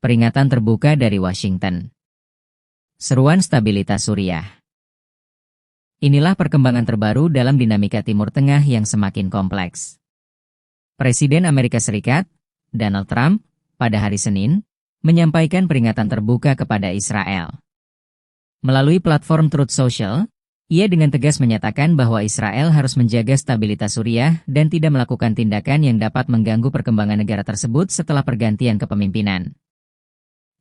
Peringatan terbuka dari Washington. Seruan stabilitas Suriah. Inilah perkembangan terbaru dalam dinamika Timur Tengah yang semakin kompleks. Presiden Amerika Serikat, Donald Trump, pada hari Senin, menyampaikan peringatan terbuka kepada Israel. Melalui platform Truth Social, ia dengan tegas menyatakan bahwa Israel harus menjaga stabilitas Suriah dan tidak melakukan tindakan yang dapat mengganggu perkembangan negara tersebut setelah pergantian kepemimpinan.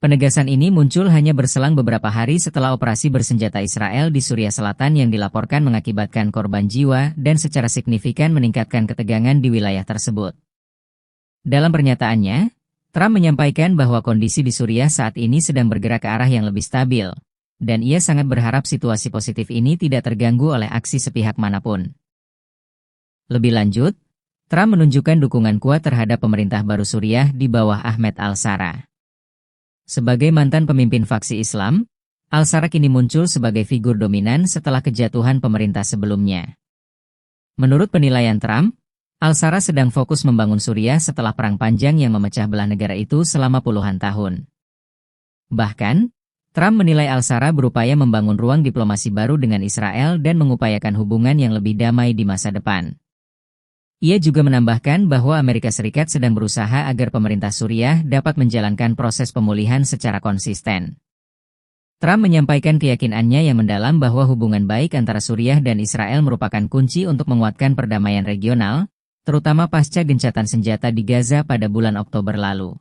Penegasan ini muncul hanya berselang beberapa hari setelah operasi bersenjata Israel di Suriah Selatan yang dilaporkan mengakibatkan korban jiwa dan secara signifikan meningkatkan ketegangan di wilayah tersebut. Dalam pernyataannya, Trump menyampaikan bahwa kondisi di Suriah saat ini sedang bergerak ke arah yang lebih stabil, dan ia sangat berharap situasi positif ini tidak terganggu oleh aksi sepihak manapun. Lebih lanjut, Trump menunjukkan dukungan kuat terhadap pemerintah baru Suriah di bawah Ahmed al-Shara. Sebagai mantan pemimpin faksi Islam, al-Shara kini muncul sebagai figur dominan setelah kejatuhan pemerintah sebelumnya. Menurut penilaian Trump, al-Shara sedang fokus membangun Suriah setelah perang panjang yang memecah belah negara itu selama puluhan tahun. Bahkan, Trump menilai al-Shara berupaya membangun ruang diplomasi baru dengan Israel dan mengupayakan hubungan yang lebih damai di masa depan. Ia juga menambahkan bahwa Amerika Serikat sedang berusaha agar pemerintah Suriah dapat menjalankan proses pemulihan secara konsisten. Trump menyampaikan keyakinannya yang mendalam bahwa hubungan baik antara Suriah dan Israel merupakan kunci untuk menguatkan perdamaian regional, terutama pasca gencatan senjata di Gaza pada bulan Oktober lalu.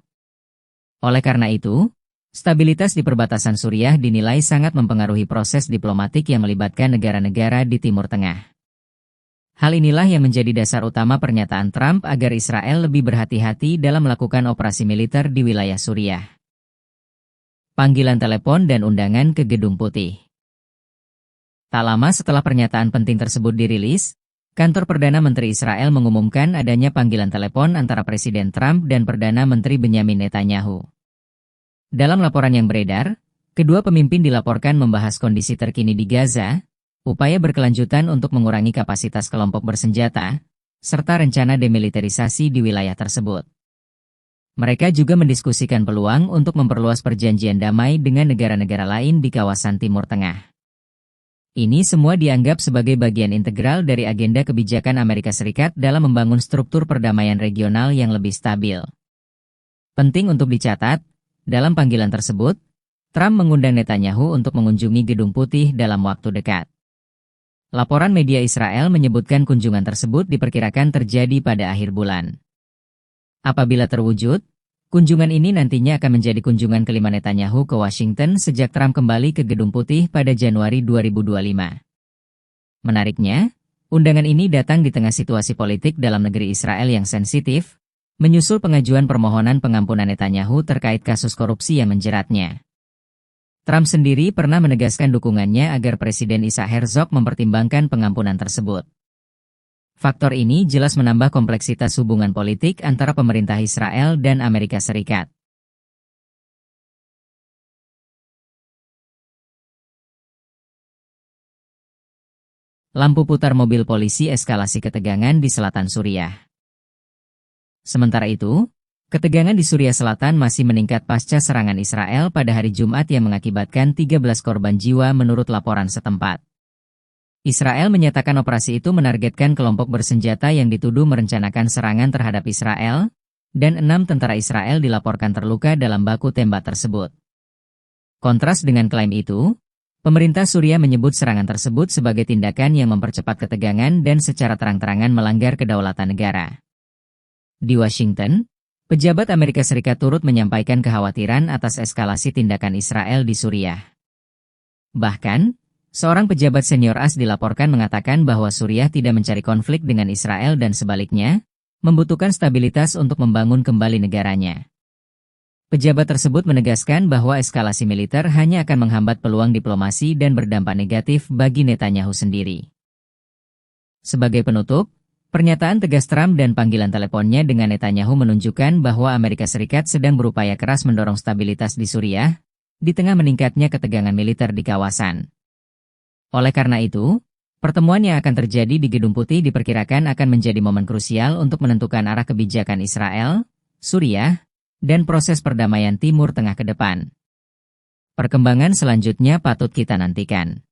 Oleh karena itu, stabilitas di perbatasan Suriah dinilai sangat mempengaruhi proses diplomatik yang melibatkan negara-negara di Timur Tengah. Hal inilah yang menjadi dasar utama pernyataan Trump agar Israel lebih berhati-hati dalam melakukan operasi militer di wilayah Suriah. Panggilan telepon dan undangan ke Gedung Putih. Tak lama setelah pernyataan penting tersebut dirilis, kantor Perdana Menteri Israel mengumumkan adanya panggilan telepon antara Presiden Trump dan Perdana Menteri Benjamin Netanyahu. Dalam laporan yang beredar, kedua pemimpin dilaporkan membahas kondisi terkini di Gaza, upaya berkelanjutan untuk mengurangi kapasitas kelompok bersenjata, serta rencana demilitarisasi di wilayah tersebut. Mereka juga mendiskusikan peluang untuk memperluas perjanjian damai dengan negara-negara lain di kawasan Timur Tengah. Ini semua dianggap sebagai bagian integral dari agenda kebijakan Amerika Serikat dalam membangun struktur perdamaian regional yang lebih stabil. Penting untuk dicatat, dalam panggilan tersebut, Trump mengundang Netanyahu untuk mengunjungi Gedung Putih dalam waktu dekat. Laporan media Israel menyebutkan kunjungan tersebut diperkirakan terjadi pada akhir bulan. Apabila terwujud, kunjungan ini nantinya akan menjadi kunjungan kelima Netanyahu ke Washington sejak Trump kembali ke Gedung Putih pada Januari 2025. Menariknya, undangan ini datang di tengah situasi politik dalam negeri Israel yang sensitif, menyusul pengajuan permohonan pengampunan Netanyahu terkait kasus korupsi yang menjeratnya. Trump sendiri pernah menegaskan dukungannya agar Presiden Isaac Herzog mempertimbangkan pengampunan tersebut. Faktor ini jelas menambah kompleksitas hubungan politik antara pemerintah Israel dan Amerika Serikat. Lampu putar mobil polisi eskalasi ketegangan di selatan Suriah. Sementara itu, ketegangan di Suriah Selatan masih meningkat pasca serangan Israel pada hari Jumat yang mengakibatkan 13 korban jiwa menurut laporan setempat. Israel menyatakan operasi itu menargetkan kelompok bersenjata yang dituduh merencanakan serangan terhadap Israel, dan 6 tentara Israel dilaporkan terluka dalam baku tembak tersebut. Kontras dengan klaim itu, pemerintah Suriah menyebut serangan tersebut sebagai tindakan yang mempercepat ketegangan dan secara terang-terangan melanggar kedaulatan negara. Di Washington, pejabat Amerika Serikat turut menyampaikan kekhawatiran atas eskalasi tindakan Israel di Suriah. Bahkan, seorang pejabat senior AS dilaporkan mengatakan bahwa Suriah tidak mencari konflik dengan Israel dan sebaliknya, membutuhkan stabilitas untuk membangun kembali negaranya. Pejabat tersebut menegaskan bahwa eskalasi militer hanya akan menghambat peluang diplomasi dan berdampak negatif bagi Netanyahu sendiri. Sebagai penutup, pernyataan tegas Trump dan panggilan teleponnya dengan Netanyahu menunjukkan bahwa Amerika Serikat sedang berupaya keras mendorong stabilitas di Suriah, di tengah meningkatnya ketegangan militer di kawasan. Oleh karena itu, pertemuan yang akan terjadi di Gedung Putih diperkirakan akan menjadi momen krusial untuk menentukan arah kebijakan Israel, Suriah, dan proses perdamaian Timur Tengah ke depan. Perkembangan selanjutnya patut kita nantikan.